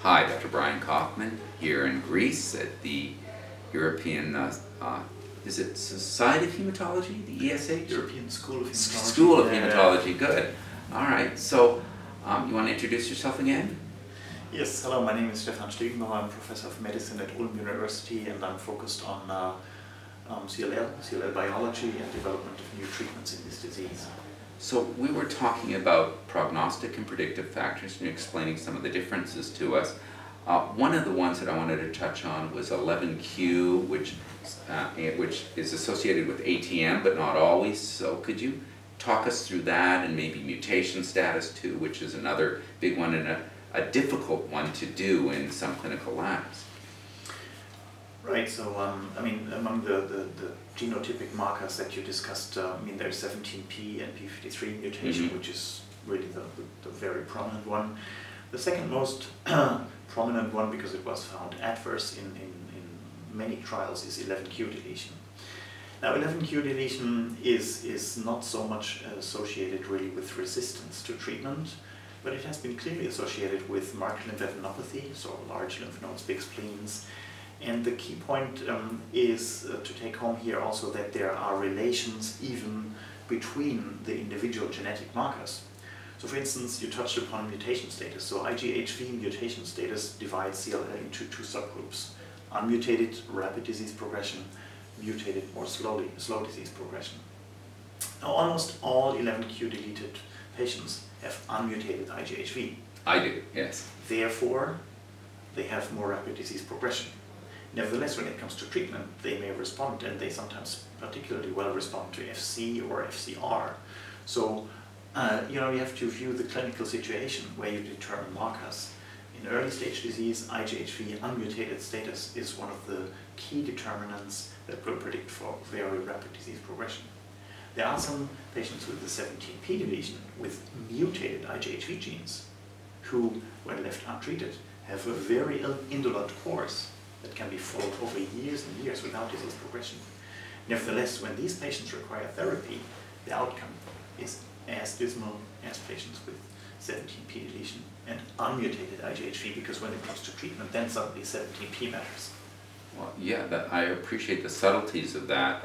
Hi, Dr. Brian Kaufman here in Greece at the European, is it Society of Hematology, the ESH? European School of Hematology. School of Hematology, good. All right, so you want to introduce yourself again? Yes, hello, my name is Stephan Stilgenbauer. I'm Professor of Medicine at Ulm University, and I'm focused on CLL biology and development of new treatments in this disease. So we were talking about prognostic and predictive factors, and you're explaining some of the differences to us. One of the ones that I wanted to touch on was 11q, which is associated with ATM, but not always. So could you talk us through that, and maybe mutation status too, which is another big one and a difficult one to do in some clinical labs? Right, so I mean, among the genotypic markers that you discussed, I mean, there's 17p and p53 mutation, which is really the very prominent one. The second most prominent one, because it was found adverse in many trials, is 11q deletion. Now, 11q deletion is not so much associated really with resistance to treatment, but it has been clearly associated with marked lymphadenopathy, so large lymph nodes, big spleens. And the key point is to take home here also that there are relations even between the individual genetic markers. So for instance, you touched upon mutation status. So IGHV mutation status divides CLL into two subgroups: unmutated, rapid disease progression; mutated, more slow disease progression. Now, almost all 11q deleted patients have unmutated IGHV. I do, yes. Therefore, they have more rapid disease progression. Nevertheless, when it comes to treatment, they may respond, and they sometimes particularly well respond to FC or FCR. So, you have to view the clinical situation where you determine markers. In early stage disease, IGHV unmutated status is one of the key determinants that will predict for very rapid disease progression. There are some patients with the 17p deletion with mutated IGHV genes who, when left untreated, have a very indolent course that can be followed over years and years without disease progression. Nevertheless, when these patients require therapy, the outcome is as dismal as patients with 17p deletion and unmutated IGHV, because when it comes to treatment, then suddenly 17p matters. Well, yeah, I appreciate the subtleties of that.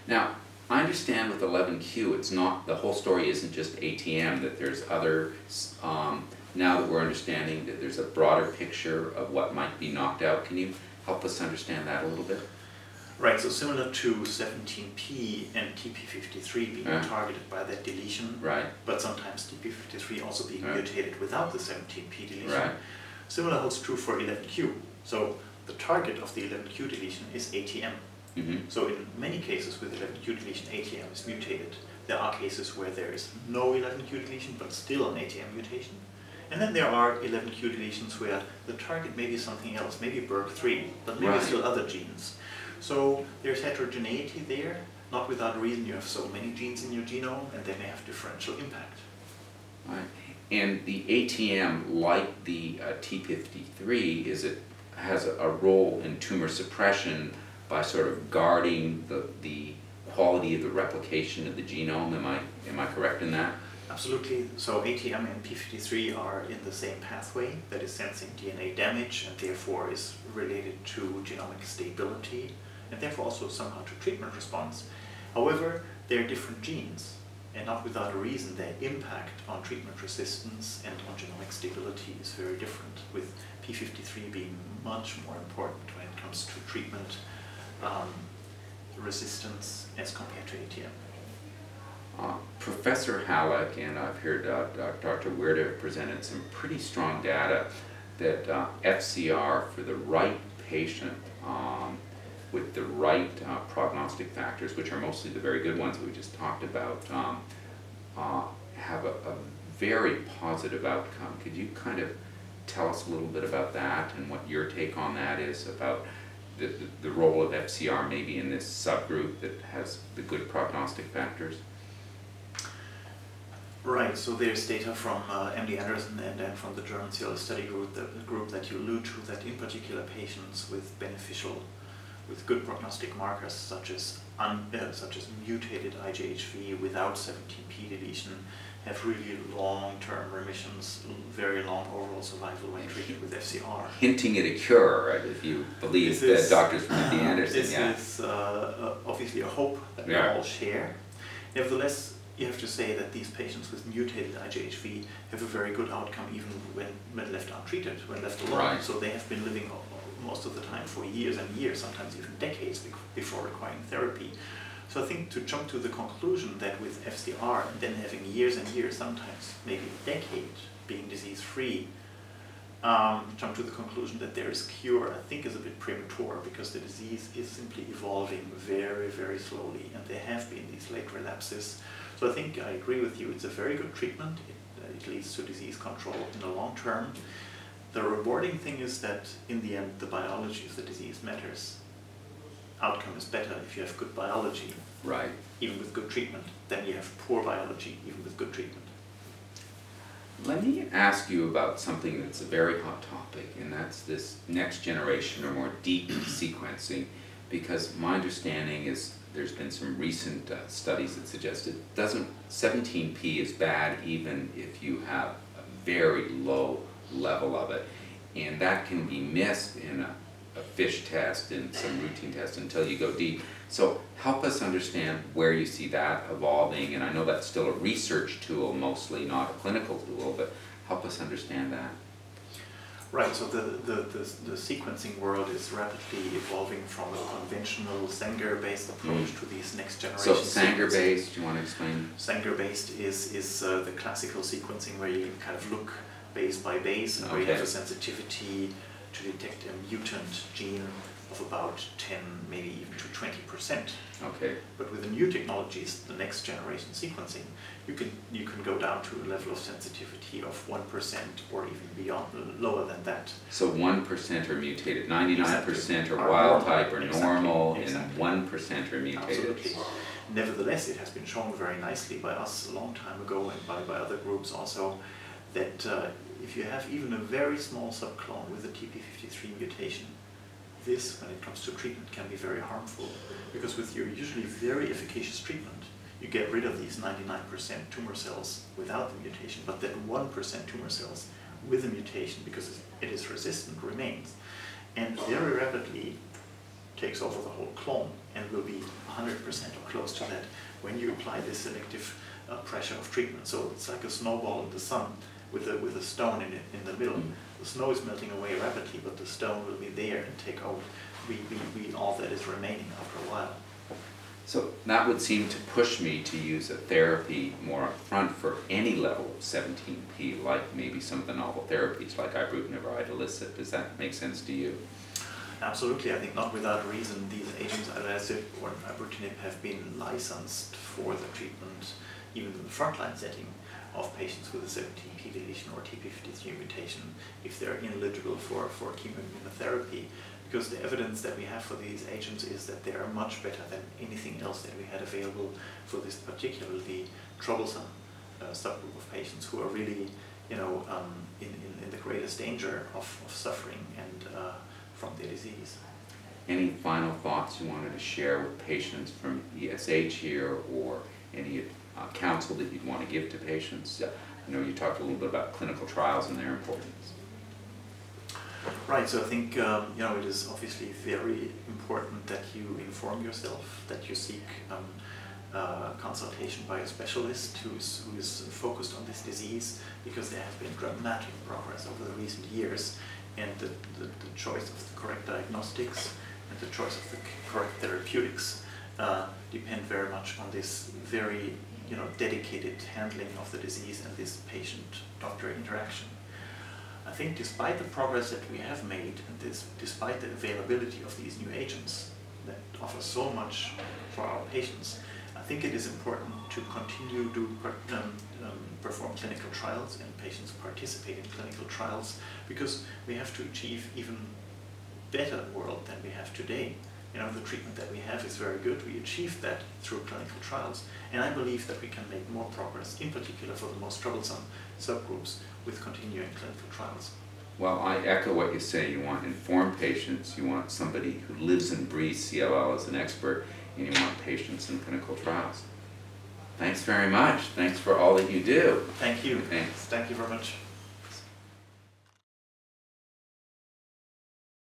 Now, I understand with 11q, it's not, the whole story isn't just ATM, that there's other, now that we're understanding that there's a broader picture of what might be knocked out. Can you help us understand that a little bit? Right, so similar to 17p and TP53 being targeted by that deletion, right, but sometimes TP53 also being mutated without the 17p deletion. Right. Similar holds true for 11q. So the target of the 11q deletion is ATM. So in many cases with 11q deletion, ATM is mutated. There are cases where there is no 11q deletion, but still an ATM mutation. And then there are 11q deletions where the target may be something else, maybe BRCA3, but maybe still other genes. So there's heterogeneity there. Not without reason, you have so many genes in your genome, and they may have differential impact. Right. And the ATM, like the T53, has a role in tumor suppression by sort of guarding the quality of the replication of the genome. Am I correct in that? Absolutely. So ATM and P53 are in the same pathway that is sensing DNA damage, and therefore is related to genomic stability, and therefore also somehow to treatment response. However, they're different genes, and not without a reason their impact on treatment resistance and on genomic stability is very different, with P53 being much more important when it comes to treatment resistance as compared to ATM. Professor Halleck, and I've heard Dr. Weirda presented some pretty strong data that FCR for the right patient with the right prognostic factors, which are mostly the very good ones we just talked about, have a very positive outcome. Could you kind of tell us a little bit about that and what your take on that is about the role of FCR maybe in this subgroup that has the good prognostic factors? Right, so there's data from MD Anderson and then from the German CLL study group, the group that you allude to, that in particular patients with good prognostic markers such as mutated IGHV without 17p deletion have really long-term remissions, very long overall survival when treated with FCR. Hinting at a cure, right, if you believe the doctors from MD Anderson. This is obviously a hope that we all share. Nevertheless, you have to say that these patients with mutated IGHV have a very good outcome even when left untreated, when left alone. Right. So they have been living most of the time for years and years, sometimes even decades before requiring therapy. So I think to jump to the conclusion that with FCR and then having years and years, sometimes maybe a decade, being disease-free, jump to the conclusion that there is cure, I think is a bit premature, because the disease is simply evolving very, very slowly, and there have been these late relapses. So I think I agree with you, it's a very good treatment, it leads to disease control in the long term. The rewarding thing is that in the end the biology of the disease matters. Outcome is better if you have good biology, right, even with good treatment, than you have poor biology, even with good treatment. Let me ask you about something that's a very hot topic, and that's this next generation or more deep sequencing, because my understanding is there's been some recent studies that suggest 17p is bad even if you have a very low level of it, and that can be missed in a FISH test and some routine tests until you go deep. So help us understand where you see that evolving, and I know that's still a research tool mostly, not a clinical tool, but help us understand that. Right, so the sequencing world is rapidly evolving from a conventional Sanger-based approach to these next generation. So Sanger-based, do you want to explain? Sanger-based is the classical sequencing where you kind of look base by base, and where you have a sensitivity to detect a mutant gene of about 10, maybe even to 20%. Okay. But with the new technologies, the next generation sequencing, you can go down to a level of sensitivity of 1% or even beyond, lower than that. So 1% are mutated, 99% exactly. are wild type or exactly. normal, exactly. and 1% are mutated. Absolutely. Nevertheless, it has been shown very nicely by us a long time ago and by other groups also that if you have even a very small subclone with a TP53 mutation, this, when it comes to treatment, can be very harmful, because with your usually very efficacious treatment, you get rid of these 99% tumor cells without the mutation, but that 1% tumor cells with the mutation, because it is resistant, remains, and very rapidly takes over the whole clone and will be 100% or close to that when you apply this selective pressure of treatment. So it's like a snowball in the sun with a stone in the middle. The snow is melting away rapidly, but the stone will be there and take over all that is remaining after a while. So that would seem to push me to use a therapy more upfront for any level of 17p, like maybe some of the novel therapies like ibrutinib or idelalisib. Does that make sense to you? Absolutely. I think not without reason these agents, idelalisib or ibrutinib, have been licensed for the treatment, even in the frontline setting, of patients with a 17p deletion or TP53 mutation if they're ineligible for chemoimmunotherapy, because the evidence that we have for these agents is that they are much better than anything else that we had available for this particularly troublesome subgroup of patients who are really, in the greatest danger of suffering and from their disease. Any final thoughts you wanted to share with patients from ESH here, or any counsel that you'd want to give to patients? I know you talked a little bit about clinical trials and their importance. Right, so I think it is obviously very important that you inform yourself, that you seek consultation by a specialist who is focused on this disease, because there has been dramatic progress over the recent years, and the choice of the correct diagnostics and the choice of the correct therapeutics depend very much on this very dedicated handling of the disease and this patient-doctor interaction. I think despite the progress that we have made, and despite the availability of these new agents that offer so much for our patients, I think it is important to continue to perform clinical trials, and patients participate in clinical trials, because we have to achieve even better world than we have today. The treatment that we have is very good. We achieved that through clinical trials, and I believe that we can make more progress, in particular for the most troublesome subgroups, with continuing clinical trials. Well, I echo what you say. You want informed patients, you want somebody who lives and breathes CLL as an expert, and you want patients in clinical trials. Thanks very much. Thanks for all that you do. Thank you. Thanks. Thank you very much.